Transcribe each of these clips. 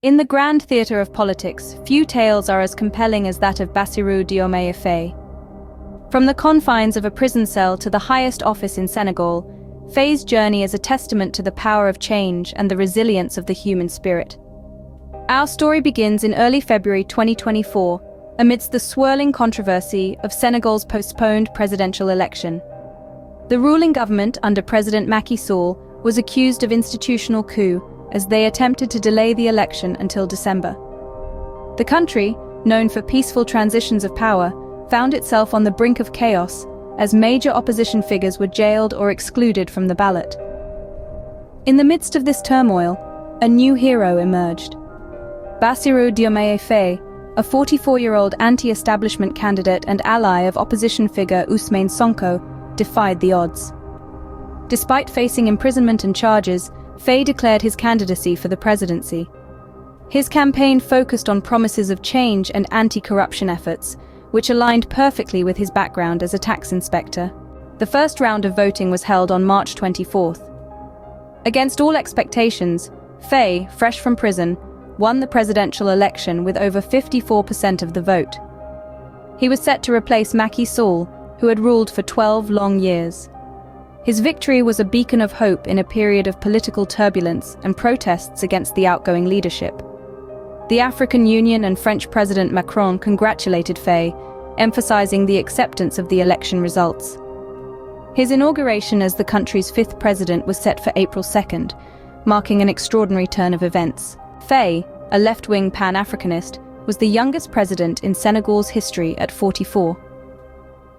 In the grand theatre of politics, few tales are as compelling as that of Bassirou Diomaye Faye. From the confines of a prison cell to the highest office in Senegal, Faye's journey is a testament to the power of change and the resilience of the human spirit. Our story begins in early February 2024, amidst the swirling controversy of Senegal's postponed presidential election. The ruling government under President Macky Sall was accused of institutional coup as they attempted to delay the election until December. The country, known for peaceful transitions of power, found itself on the brink of chaos as major opposition figures were jailed or excluded from the ballot. In the midst of this turmoil, a new hero emerged. Bassirou Diomaye Faye, a 44-year-old anti-establishment candidate and ally of opposition figure Ousmane Sonko, defied the odds. Despite facing imprisonment and charges, Faye declared his candidacy for the presidency. His campaign focused on promises of change and anti-corruption efforts, which aligned perfectly with his background as a tax inspector. The first round of voting was held on March 24th. Against all expectations, Faye, fresh from prison, won the presidential election with over 54% of the vote. He was set to replace Macky Sall, who had ruled for 12 long years. His victory was a beacon of hope in a period of political turbulence and protests against the outgoing leadership. The African Union and French President Macron congratulated Faye, emphasizing the acceptance of the election results. His inauguration as the country's fifth president was set for April 2nd, marking an extraordinary turn of events. Faye, a left-wing Pan-Africanist, was the youngest president in Senegal's history at 44.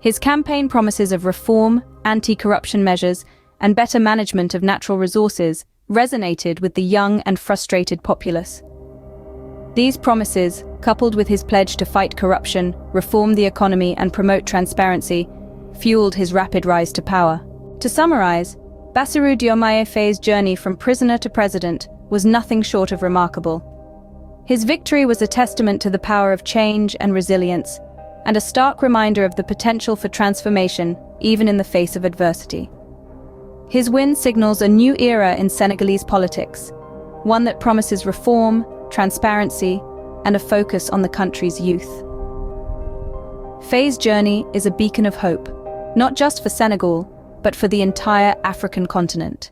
His campaign promises of reform, anti-corruption measures, and better management of natural resources resonated with the young and frustrated populace. These promises, coupled with his pledge to fight corruption, reform the economy, and promote transparency, fueled his rapid rise to power. To summarize, Bassirou Diomaye Faye's journey from prisoner to president was nothing short of remarkable. His victory was a testament to the power of change and resilience, and a stark reminder of the potential for transformation, even in the face of adversity. His win signals a new era in Senegalese politics, one that promises reform, transparency, and a focus on the country's youth. Faye's journey is a beacon of hope, not just for Senegal, but for the entire African continent.